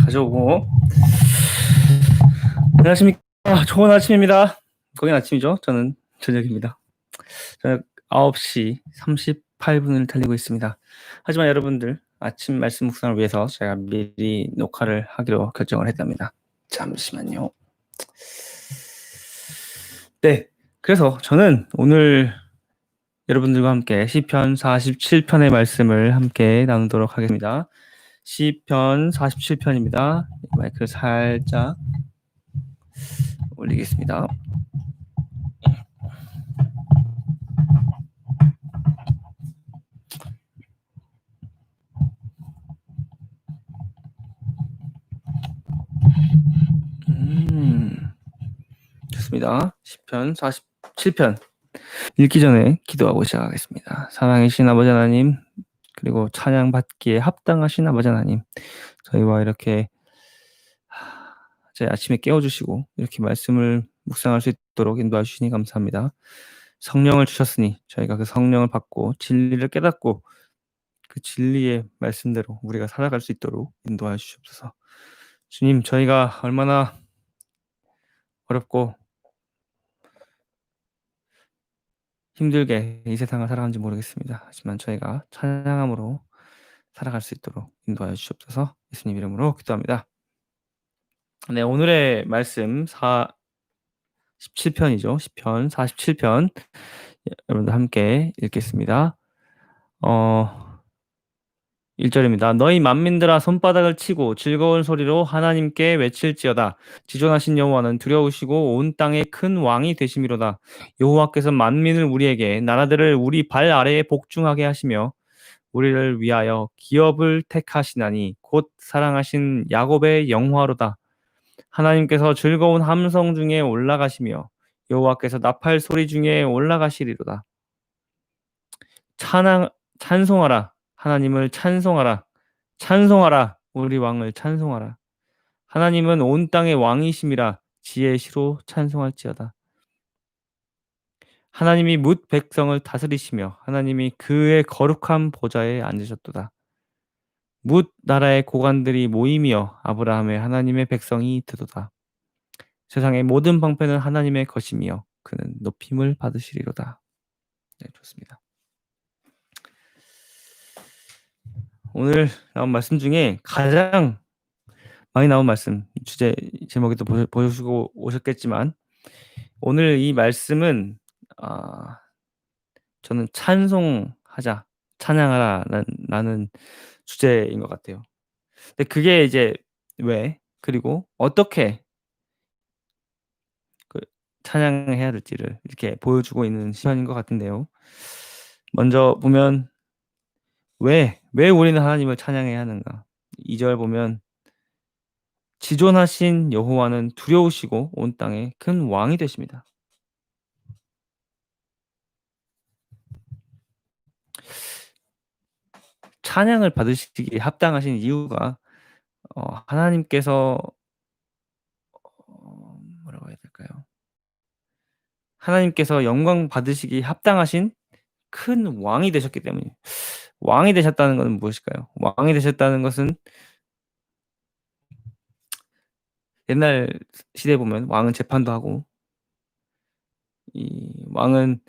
가져오고. 안녕하십니까. 좋은 아침입니다. 거긴 아침이죠. 저는 저녁입니다. 저녁 9시 38분을 달리고 있습니다. 하지만 여러분들 아침 말씀 묵상을 위해서 제가 미리 녹화를 하기로 결정을 했답니다. 잠시만요. 네, 그래서 저는 오늘 여러분들과 함께 시편 47편의 말씀을 함께 나누도록 하겠습니다. 시편 47편입니다. 마이크를 살짝 올리겠습니다. 좋습니다. 시편 47편 읽기 전에 기도하고 시작하겠습니다. 사랑이신 아버지 하나님, 그리고 찬양받기에 합당하신 아버지 하나님, 저희와 이렇게 제 아침에 깨워주시고 이렇게 말씀을 묵상할 수 있도록 인도해 주시니 감사합니다. 성령을 주셨으니 저희가 그 성령을 받고 진리를 깨닫고 그 진리의 말씀대로 우리가 살아갈 수 있도록 인도해 주시옵소서. 주님, 저희가 얼마나 어렵고 힘들게 이 세상을 살아가는지 모르겠습니다. 하지만 저희가 찬양함으로 살아갈 수 있도록 인도하여 주시옵소서. 예수님 이름으로 기도합니다. 네, 오늘의 말씀 17편이죠. 시편 47편 여러분들 함께 읽겠습니다. 1절입니다. 너희 만민들아 손바닥을 치고 즐거운 소리로 하나님께 외칠지어다. 지존하신 여호와는 두려우시고 온 땅의 큰 왕이 되심이로다. 여호와께서 만민을 우리에게 나라들을 우리 발 아래에 복중하게 하시며 우리를 위하여 기업을 택하시나니 곧 사랑하신 야곱의 영화로다. 하나님께서 즐거운 함성 중에 올라가시며 여호와께서 나팔 소리 중에 올라가시리로다. 찬송하라. 하나님을 찬송하라. 찬송하라. 우리 왕을 찬송하라. 하나님은 온 땅의 왕이심이라 지혜의 시로 찬송할지어다. 하나님이 뭇 백성을 다스리시며 하나님이 그의 거룩한 보좌에 앉으셨도다. 뭇 나라의 고관들이 모이며 아브라함의 하나님의 백성이 되도다. 세상의 모든 방패는 하나님의 것이며 그는 높임을 받으시리로다. 네, 좋습니다. 오늘 나온 말씀 중에 가장 많이 나온 말씀, 주제 제목에도 보시고 오셨겠지만 오늘 이 말씀은 저는 찬송하자, 찬양하라라는 주제인 것 같아요. 근데 그게 이제 왜, 그리고 어떻게 그 찬양해야 될지를 이렇게 보여주고 있는 시간인 것 같은데요. 먼저 보면 왜 우리는 하나님을 찬양해야 하는가? 2절 보면 지존하신 여호와는 두려우시고 온 땅에 큰 왕이 되십니다. 찬양을 받으시기에 합당하신 이유가 하나님께서 뭐라고 해야 될까요? 하나님께서 영광 받으시기 합당하신 큰 왕이 되셨기 때문이에요. 왕이 되셨다는 것은 무엇일까요? 왕이 되셨다는 것은 옛날 시대에 보면 왕은 재판도 하고 이 왕은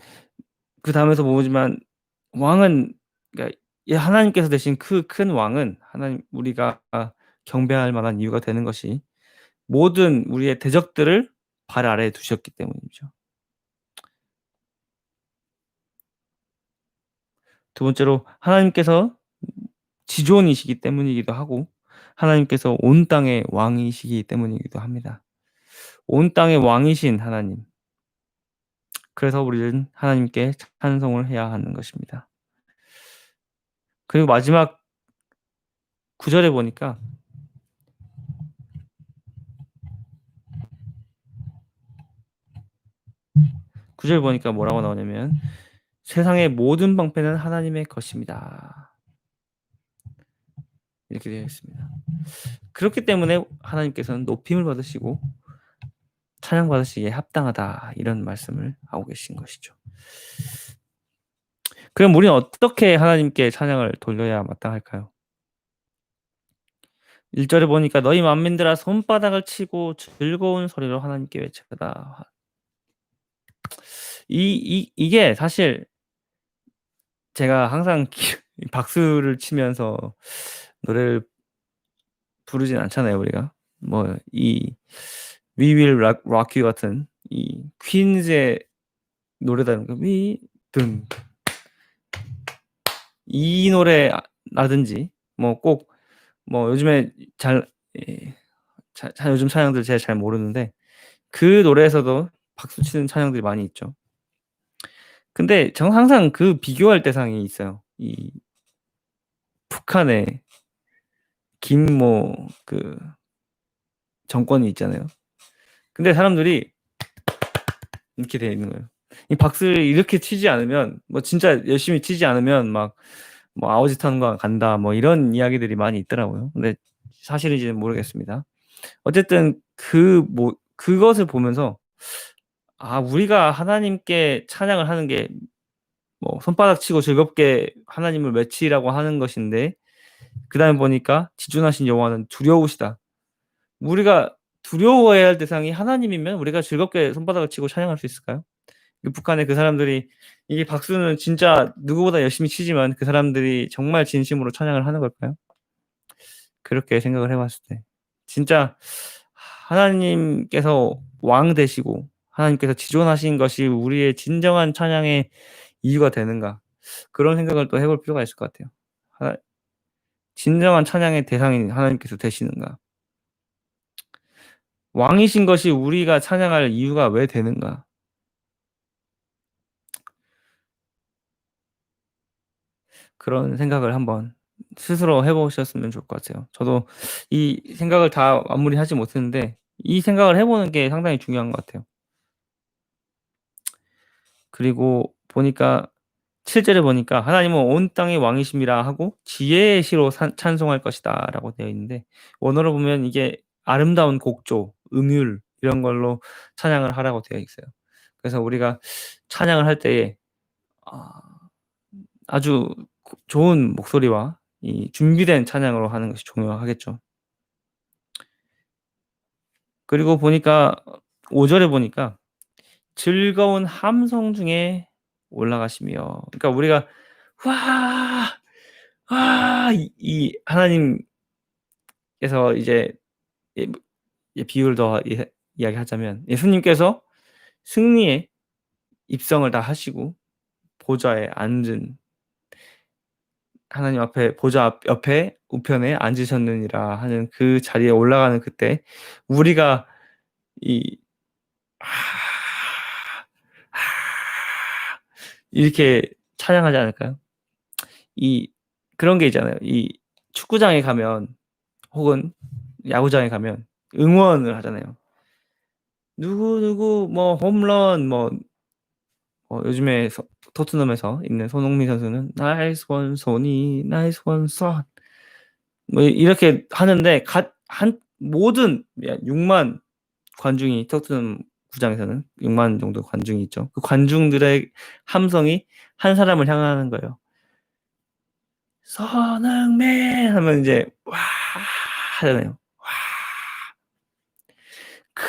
그 다음에서 보지만 왕은 그러니까 하나님께서 되신 그 큰 왕은 하나님 우리가 경배할 만한 이유가 되는 것이 모든 우리의 대적들을 발 아래에 두셨기 때문이죠. 두 번째로 하나님께서 지존이시기 때문이기도 하고 하나님께서 온 땅의 왕이시기 때문이기도 합니다. 온 땅의 왕이신 하나님. 그래서 우리는 하나님께 찬송을 해야 하는 것입니다. 그리고 마지막 9절에 보니까 뭐라고 나오냐면 세상의 모든 방패는 하나님의 것입니다. 이렇게 되어 있습니다. 그렇기 때문에 하나님께서는 높임을 받으시고 찬양받으시기에 합당하다 이런 말씀을 하고 계신 것이죠. 그럼 우리는 어떻게 하나님께 찬양을 돌려야 마땅할까요? 1절에 보니까 너희 만민들아 손바닥을 치고 즐거운 소리로 하나님께 외치다. 이게 사실 제가 항상 박수를 치면서 노래를 부르진 않잖아요, 우리가. 뭐 이 We Will Rock You 같은 이 퀸즈의 노래다는 거. 이 노래라든지 뭐 꼭 뭐 요즘에 예 요즘 찬양들 제가 잘 모르는데 그 노래에서도 박수 치는 찬양들이 많이 있죠. 근데 저는 항상 그 비교할 대상이 있어요. 이 북한의 김모 그 정권이 있잖아요. 근데 사람들이 이렇게 돼 있는 거예요. 이 박수를 이렇게 치지 않으면 뭐 진짜 열심히 치지 않으면 막 뭐 아우지탄과 간다 뭐 이런 이야기들이 많이 있더라고요. 근데 사실인지는 모르겠습니다. 어쨌든 그것을 보면서 우리가 하나님께 찬양을 하는 게 뭐 손바닥 치고 즐겁게 하나님을 외치라고 하는 것인데 그다음에 보니까 지존하신 여호와는 두려우시다. 우리가 두려워해야 할 대상이 하나님이면 우리가 즐겁게 손바닥을 치고 찬양할 수 있을까요? 북한의 그 사람들이 이게 박수는 진짜 누구보다 열심히 치지만 그 사람들이 정말 진심으로 찬양을 하는 걸까요? 그렇게 생각을 해 봤을 때 진짜 하나님께서 왕 되시고 하나님께서 지존하신 것이 우리의 진정한 찬양의 이유가 되는가? 그런 생각을 또 해볼 필요가 있을 것 같아요. 하나 진정한 찬양의 대상인 하나님께서 되시는가? 왕이신 것이 우리가 찬양할 이유가 왜 되는가? 그런 생각을 한번 스스로 해 보셨으면 좋을 것 같아요. 저도 이 생각을 다 마무리하지 못했는데 이 생각을 해 보는 게 상당히 중요한 것 같아요. 그리고 보니까 7 절에 보니까 "하나님은 온 땅의 왕이심이라 하고 지혜의 시로 찬송할 것이다."라고 되어 있는데 원어로 보면 이게 아름다운 곡조, 음율 이런 걸로 찬양을 하라고 되어 있어요. 그래서 우리가 찬양을 할 때에 아 아주 좋은 목소리와 이 준비된 찬양으로 하는 것이 중요하겠죠. 그리고 보니까 5 절에 보니까 즐거운 함성 중에 올라가시며 그러니까 우리가 "와. 와." 하나님께서 이제 예 비유를 더 이야기하자면 예수님께서 승리의 입성을 다 하시고 보좌에 앉은 하나님 앞에 보좌 옆에 우편에 앉으셨느니라 하는 그 자리에 올라가는 그때 우리가 이 "아. 아." 이렇게 찬양하지 않을까요? 이 그런 게 있잖아요. 이 축구장에 가면 혹은 야구장에 가면 응원을 하잖아요. 누구누구 뭐 홈런 요즘에 토트넘에서 있는 손흥민 선수는 "나이스 원 소니, 나이스 원 선." 뭐 이렇게 하는데 한 모든 6만 관중이 토트넘 구장에서는 6만 정도 관중이 있죠. 그 관중들의 함성이 한 사람을 향하는 거예요. "손흥민." 하면 인제 "와." 하잖아요. 와. 그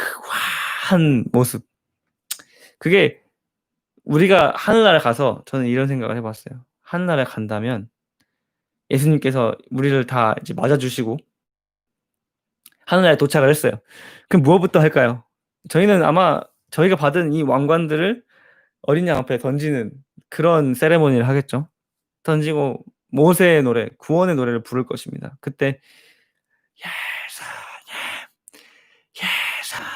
와한 모습. 그게 우리가 하늘나라에 가서 저는 이런 생각을 해 봤어요. 하늘나라에 간다면 예수님께서 우리를 다 이제 맞아 주시고 하늘나라에 도착을 했어요. 그럼 무엇부터 할까요? 저희는 아마 저희가 받은 이 왕관들을 어린 양 앞에 던지는 그런 세레모니를 하겠죠. 던지고 모세의 노래, 구원의 노래를 부를 것입니다. 그때 "예수님, 예수님."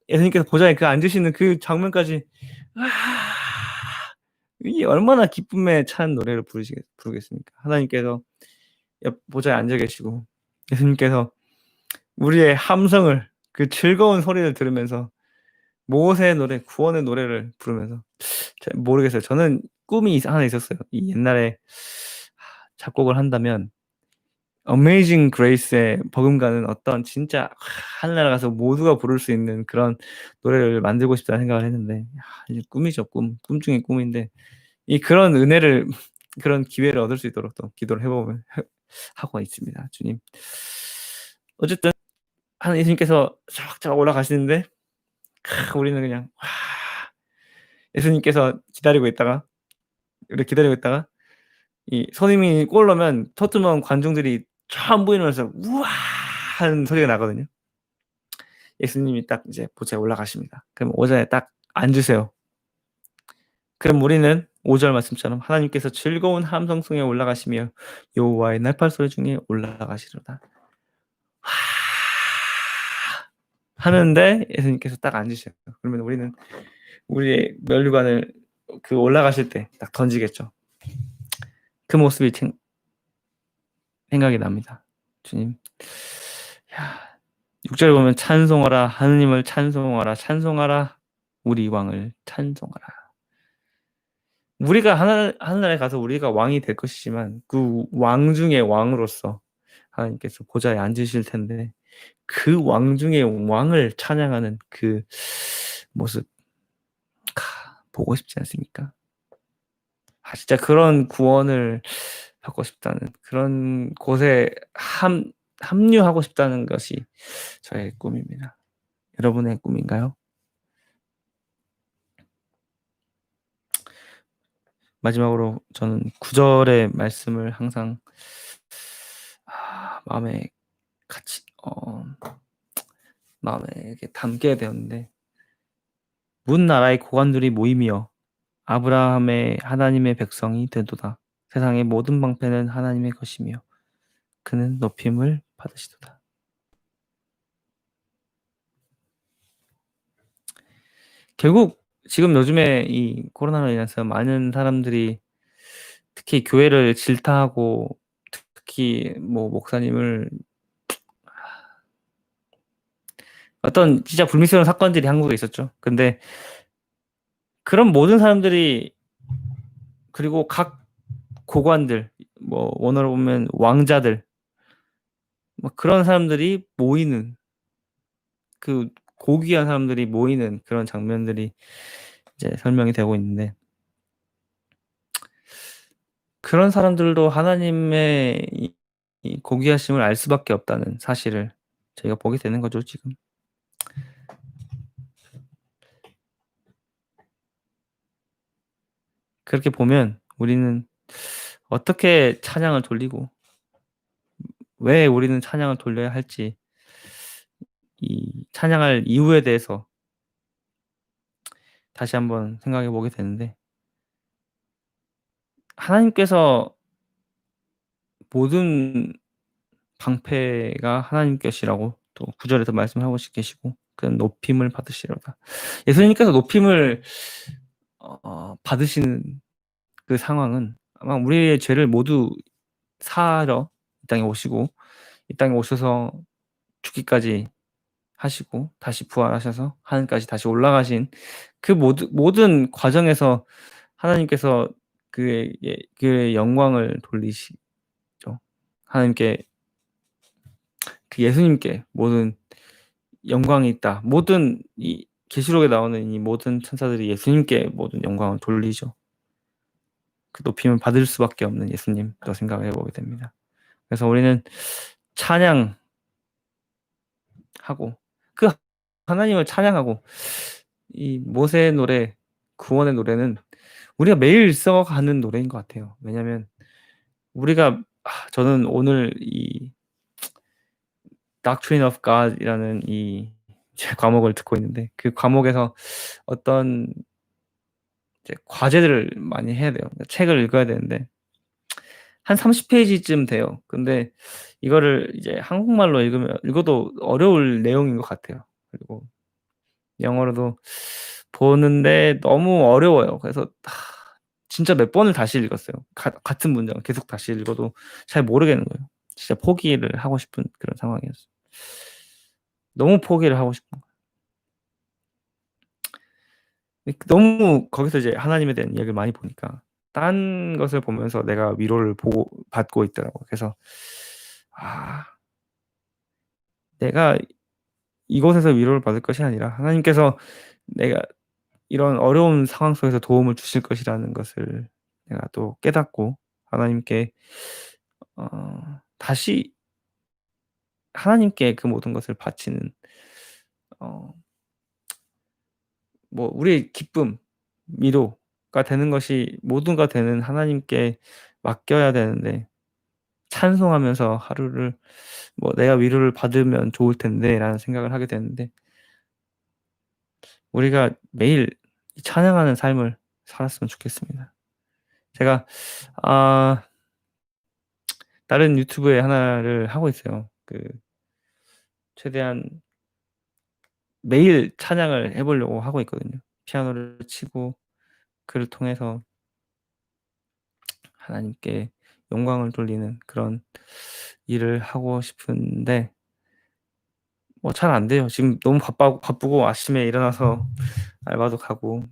예수님께서 보좌에 앉으시는 그 장면까지 이게 얼마나 기쁨에 찬 노래를 부르겠습니까? 하나님께서 옆 보좌에 앉아 계시고 예수님께서 우리의 함성을 그 즐거운 소리를 들으면서 모세의 노래, 구원의 노래를 부르면서 잘 모르겠어요. 저는 꿈이 하나 있었어요. 이 옛날에 작곡을 한다면 어메이징 그레이스에 버금가는 어떤 진짜 하늘나라 가서 모두가 부를 수 있는 그런 노래를 만들고 싶다는 생각을 했는데 이제 꿈이죠, 꿈. 꿈 중의 꿈인데 그런 은혜를 그런 기회를 얻을 수 있도록 또 기도를 해 하고 있습니다. 주님. 어쨌든 하나님 예수님께서 쫙쫙 올라가시는데 우리는 그냥 와 예수님께서 기다리고 있다가 이렇게 기다리고 있다가 이 손흥민이 골 넣으면 토트넘 관중들이 쫙 모이면서 "우와." 하는 소리가 나거든요. 예수님이 딱 이제 보좌에 올라가십니다. 그럼 오전에 딱 앉으세요. 그럼 우리는 5절 말씀처럼 하나님께서 즐거운 함성송에 올라가시며 여호와의 나팔 소리 중에 올라가시로다. 하는데 예수님께서 딱 앉으셔요. 그러면 우리는 우리의 면류관을 그 올라가실 때 딱 던지겠죠. 그 모습이 생각이 납니다. 주님, 야, 6절에 보면 찬송하라 하느님을 찬송하라 찬송하라 우리 왕을 찬송하라. 우리가 하늘나라에 가서 우리가 왕이 될 것이지만 그 왕 중의 왕으로서 하나님께서 보좌에 앉으실 텐데 그 왕 중의 왕을 찬양하는 그 모습 보고 싶지 않습니까? 진짜 그런 구원을 받고 싶다는 그런 곳에 합류하고 싶다는 것이 저의 꿈입니다. 여러분의 꿈인가요? 마지막으로 저는 9절의 말씀을 항상 마음에 같이 마음에 이렇게 담게 되었는데 문 나라의 고관들이 모이며 아브라함의 하나님의 백성이 되도다. 세상의 모든 방패는 하나님의 것이며 그는 높임을 받으시도다. 결국 지금 요즘에 이 코로나로 인해서 많은 사람들이 특히 교회를 질타하고 특히 뭐 목사님을 어떤 진짜 불미스러운 사건들이 한국에 있었죠. 근데 그런 모든 사람들이 그리고 각 고관들 뭐 원어로 보면 왕자들 뭐 그런 사람들이 모이는 그 고귀한 사람들이 모이는 그런 장면들이 이제 설명이 되고 있는데 그런 사람들도 하나님의 이 고귀하심을 알 수밖에 없다는 사실을 저희가 보게 되는 거죠, 지금. 그렇게 보면 우리는 어떻게 찬양을 돌리고 왜 우리는 찬양을 돌려야 할지 이 찬양할 이유에 대해서 다시 한번 생각해 보게 되는데 하나님께서 모든 방패가 하나님 것이라고 또 9절에서 말씀하고 계시고 그는 높임을 받으시리로다. 예수님께서 높임을 받으시는 그 상황은 아마 우리의 죄를 모두 사하러 이 땅에 오시고 이 땅에 오셔서 죽기까지 하시고 다시 부활하셔서 하늘까지 다시 올라가신 그 모든 과정에서 하나님께서 그의 영광을 돌리시죠. 하나님께 그 예수님께 모든 영광이 있다. 모든 이 계시록에 나오는 이 모든 천사들이 예수님께 모든 영광을 돌리죠. 그 높임을 받을 수밖에 없는 예수님도 생각을 해보게 됩니다. 그래서 우리는 찬양하고 그 하나님을 찬양하고 이 모세의 노래, 구원의 노래는 우리가 매일 써가는 노래인 것 같아요. 왜냐하면 우리가 저는 오늘 이 Doctrine of God이라는 이 과목을 듣고 있는데 그 과목에서 어떤 이제 과제들을 많이 해야 돼요. 책을 읽어야 되는데 한 30페이지쯤 돼요. 근데 이거를 이제 한국말로 읽어도 어려울 내용인 것 같아요. 그리고 영어로도 보는데 너무 어려워요. 그래서 진짜 몇 번을 다시 읽었어요. 같은 문장을 계속 다시 읽어도 잘 모르겠는 거예요. 진짜 포기를 하고 싶은 그런 상황이었어요. 너무 포기를 하고 싶은 거예요. 너무 거기서 이제 하나님에 대한 이야기를 많이 보니까 딴 것을 보면서 내가 위로를 받고 있더라고요. 그래서 내가 이곳에서 위로를 받을 것이 아니라 하나님께서 내가 이런 어려운 상황 속에서 도움을 주실 것이라는 것을 내가 또 깨닫고 하나님께 다시 하나님께 그 모든 것을 바치는 어 우리의 기쁨, 위로가 되는 것이 모두가 되는 하나님께 맡겨야 되는데 찬송하면서 하루를 '내가 위로를 받으면 좋을 텐데.'라는 생각을 하게 되는데 우리가 매일 이 찬양하는 삶을 살았으면 좋겠습니다. 제가 아 다른 유튜브에 하나를 하고 있어요. 최대한 매일 찬양을 해 보려고 하고 있거든요. 피아노를 치고 그를 통해서 하나님께 영광을 돌리는 그런 일을 하고 싶은데 잘 안 돼요. 지금 너무 바쁘고 아침에 일어나서 알바도 가고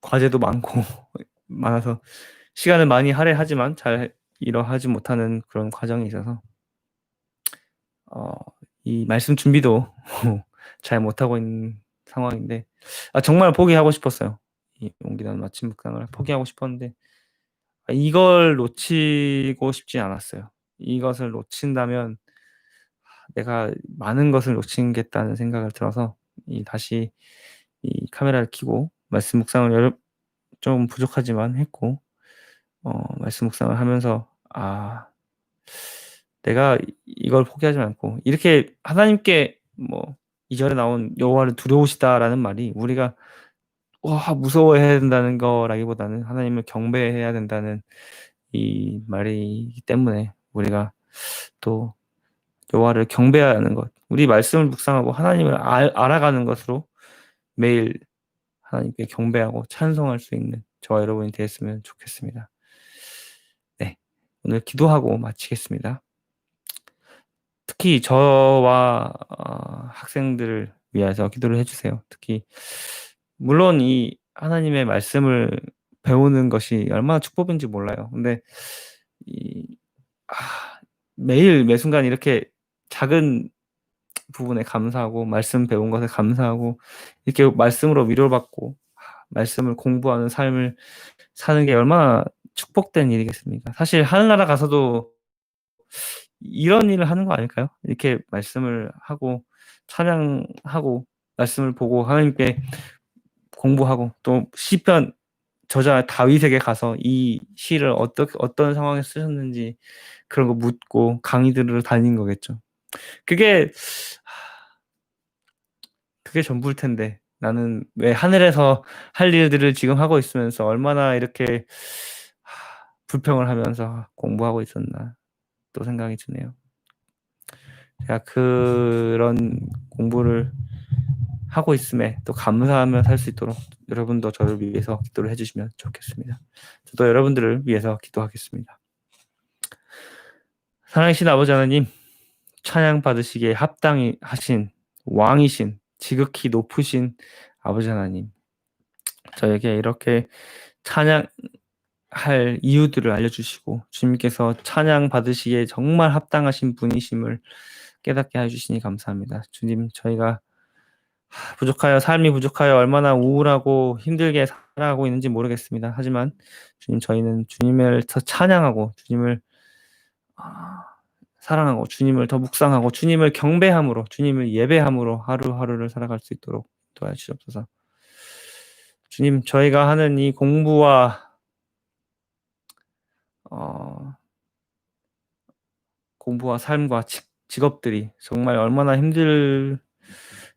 과제도 많고 많아서 시간을 많이 할애하지만 잘 이뤄하지 못하는 그런 과정이 있어서 어 이 말씀 준비도 잘 못하고 있는 상황인데 정말 포기하고 싶었어요. 이 용기 나는 아침 묵상을 포기하고 싶었는데 이걸 놓치고 싶지 않았어요. 이것을 놓친다면 내가 많은 것을 놓치겠다는 생각을 들어서 다시 이 카메라를 켜고 말씀 묵상을 좀 부족하지만 했고 말씀 묵상을 하면서 내가 이걸 포기하지 않고 이렇게 하나님께 2 절에 나온 "여호와를 두려우시다."라는 말이 우리가 무서워해야 된다는 거라기보다는 하나님을 경배해야 된다는 이 말이기 때문에 우리가 또 여호와를 경배하는 것, 우리 말씀을 묵상하고 하나님을 알아가는 것으로 매일 하나님께 경배하고 찬송할 수 있는 저와 여러분이 되었으면 좋겠습니다. 네. 오늘 기도하고 마치겠습니다. 특히 저와 학생들을 위해서 기도를 해 주세요. 특히 물론 이 하나님의 말씀을 배우는 것이 얼마나 축복인지 몰라요. 근데 이 아 매일 매순간 이렇게 작은 부분에 감사하고 말씀 배운 것에 감사하고 이렇게 말씀으로 위로받고 말씀을 공부하는 삶을 사는 게 얼마나 축복된 일이겠습니까? 사실 하늘나라 가서도 이런 일을 하는 거 아닐까요? 이렇게 말씀을 하고 찬양하고 말씀을 보고 하나님께 공부하고 또 시편 저자 다윗에게 가서 이 시를 어떤 상황에 쓰셨는지 그런 거 묻고 강의 들으러 다닌 거겠죠. 그게 그게 전부일 텐데 나는 왜 하늘에서 할 일들을 지금 하고 있으면서 얼마나 이렇게 불평을 하면서 공부하고 있었나 또 생각이 드네요. 제가 그런 공부를 하고 있음에 또 감사하며 살 수 있도록 여러분도 저를 위해서 기도를 해 주시면 좋겠습니다. 저도 여러분들을 위해서 기도하겠습니다. 사랑하신 아버지 하나님, 찬양 받으시기에 합당히 하신 왕이신 지극히 높으신 아버지 하나님, 저에게 이렇게 찬양할 이유들을 알려주시고 주님께서 찬양 받으시기에 정말 합당하신 분이심을 깨닫게 해 주시니 감사합니다. 주님, 저희가 부족하여 삶이 부족하여 얼마나 우울하고 힘들게 살아가고 있는지 모르겠습니다. 하지만 주님, 저희는 주님을 더 찬양하고 주님을 사랑하고 주님을 더 묵상하고 주님을 경배함으로 주님을 예배함으로 하루하루를 살아갈 수 있도록 도와 주시옵소서. 주님, 저희가 하는 이 공부와 어 삶과 직업들이 정말 얼마나 힘들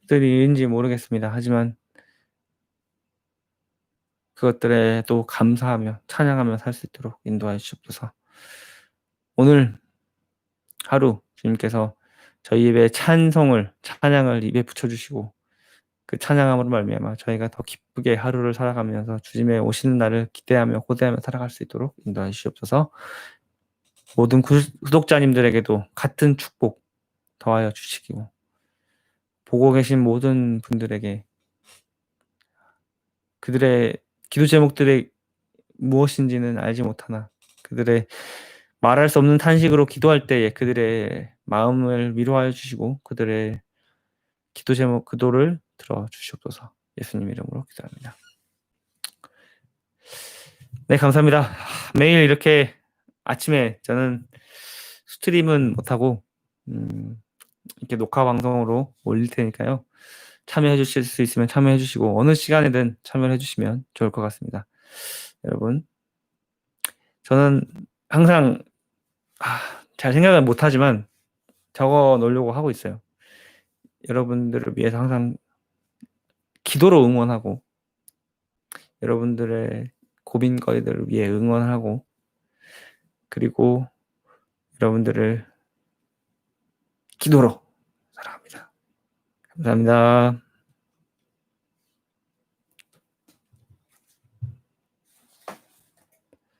일인지 모르겠습니다. 하지만 그것들에 또 감사하며 찬양하며 살 수 있도록 인도하여 주시옵소서. 오늘 하루 주님께서 저희 입에 찬양을 입에 붙여 주시고 그 찬양함으로 말미암아 저희가 더 기쁘게 하루를 살아가면서 주님의 오시는 날을 기대하며 고대하며 살아갈 수 있도록 인도하여 주시옵소서. 모든 구독자님들에게도 같은 축복 더하여 주시기고 보고 계신 모든 분들에게 그들의 기도 제목들이 무엇인지는 알지 못하나 그들의 말할 수 없는 탄식으로 기도할 때에 그들의 마음을 위로하여 주시고 그들의 기도를 들어 주시옵소서. 예수님 이름으로 기도합니다. 네, 감사합니다. 매일 이렇게 아침에 저는 스트림은 못하고 이렇게 녹화 방송으로 올릴 테니까요. 참여해 주실 수 있으면 참여해 주시고 어느 시간이든 참여해 주시면 좋을 것 같습니다. 여러분, 저는 항상 잘 생각을 못하지만 적어 놓으려고 하고 있어요. 여러분들을 위해서 항상 기도로 응원하고 여러분들의 고민거리들을 위해 응원하고 그리고 여러분들을 기도로 사랑합니다. 감사합니다.